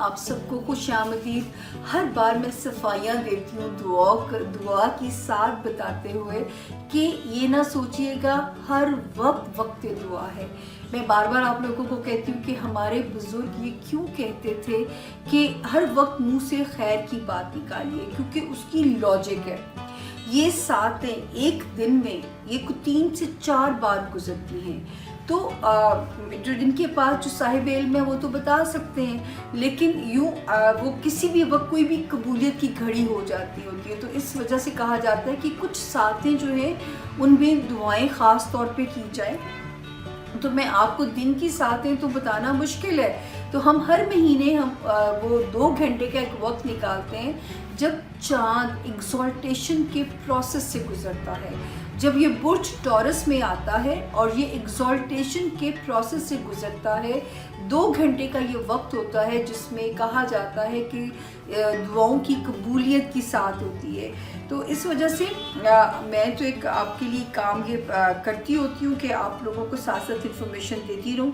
آپ سب کو خوش آمدید۔ ہر بار میں صفائیاں دیتی ہوں دعا کی ساتھ بتاتے ہوئے کہ یہ نہ سوچئے گا ہر وقت دعا ہے۔ میں بار بار آپ لوگوں کو کہتی ہوں کہ ہمارے بزرگ یہ کیوں کہتے تھے کہ ہر وقت منہ سے خیر کی بات نکالیے، کیونکہ اس کی لاجک ہے۔ یہ ساتیں ایک دن میں یہ 3 سے 4 بار گزرتی ہیں، تو جو جن کے پاس جو صاحب علم ہے وہ تو بتا سکتے ہیں، لیکن یوں وہ کسی بھی وقت کوئی بھی قبولیت کی گھڑی ہو جاتی ہوتی ہے، تو اس وجہ سے کہا جاتا ہے کہ کچھ ساتیں جو ہیں ان میں دعائیں خاص طور پہ کی جائیں۔ تو میں آپ کو دن کی ساتیں تو بتانا مشکل ہے، تو ہم ہر مہینے وہ 2 گھنٹے کا ایک وقت نکالتے ہیں جب چاند ایگزالٹیشن کے پروسیس سے گزرتا ہے، جب یہ برج ٹورس میں آتا ہے اور یہ ایگزالٹیشن کے پروسیس سے گزرتا ہے۔ 2 گھنٹے کا یہ وقت ہوتا ہے جس میں کہا جاتا ہے کہ دعاؤں کی قبولیت کی ساتھ ہوتی ہے۔ تو اس وجہ سے میں تو ایک آپ کے لیے کام یہ کرتی ہوتی ہوں کہ آپ لوگوں کو ساتھ ساتھ انفارمیشن دیتی رہوں۔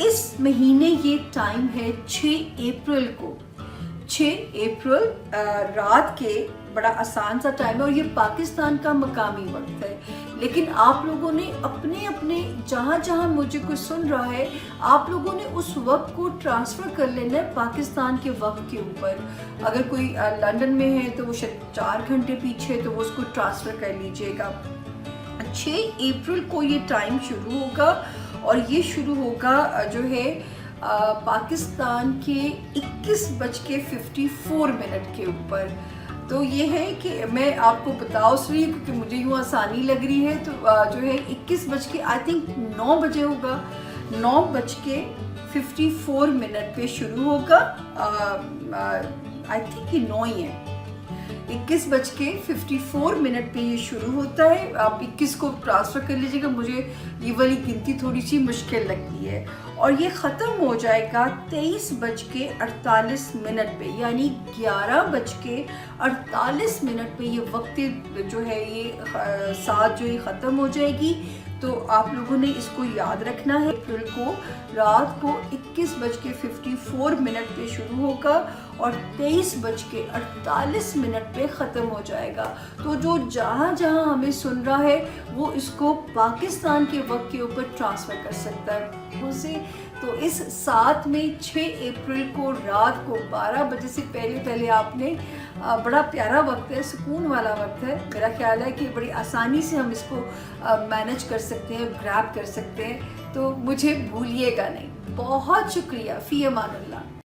اس مہینے یہ ٹائم ہے 6 اپریل کو، 6 اپریل رات کے، بڑا آسان سا ٹائم ہے اور یہ پاکستان کا مقامی وقت ہے، لیکن آپ لوگوں نے اپنے جہاں جہاں مجھے کوئی سن رہا ہے، آپ لوگوں نے اس وقت کو ٹرانسفر کر لینا ہے پاکستان کے وقت کے اوپر۔ اگر کوئی لندن میں ہے تو وہ شاید 4 گھنٹے پیچھے، تو وہ اس کو ٹرانسفر کر لیجئے گا۔ 6 اپریل کو یہ ٹائم شروع ہوگا اور یہ شروع ہوگا جو ہے پاکستان کے 21:54 کے اوپر۔ تو یہ ہے کہ میں آپ کو بتا اس رہی ہوں کیونکہ مجھے یوں آسانی لگ رہی ہے، تو جو ہے 21 آئی تھنک 9 بجے ہوگا، 9:54 پہ شروع ہوگا۔ آئی تھنک یہ 9 ہی ہے، 21:54 پہ یہ شروع ہوتا ہے۔ آپ 21 کو ٹرانسفر کر لیجیے گا، مجھے یہ والی گنتی تھوڑی سی مشکل لگتی ہے، اور یہ ختم ہو جائے گا 23:48 پہ، یعنی 11:48 پہ یہ وقت جو ہے یہ ساتھ جو یہ ختم ہو جائے گی۔ تو آپ لوگوں نے اس کو یاد رکھنا ہے، اپریل کو رات کو 21:54 پہ شروع ہوگا اور 23:48 پہ ختم ہو جائے گا۔ تو جو جہاں جہاں ہمیں سن رہا ہے وہ اس کو پاکستان کے وقت کے اوپر ٹرانسفر کر سکتا ہے اسے۔ تو اس ساتھ میں 6 اپریل کو رات کو 12 بجے سے پہلے آپ نے، بڑا پیارا وقت ہے، سکون والا وقت ہے، میرا خیال ہے کہ بڑی آسانی سے ہم اس کو مینج کر سکتے ہیں، گریب کر سکتے ہیں، تو مجھے بھولیے گا نہیں۔ بہت شکریہ، فی امان اللہ۔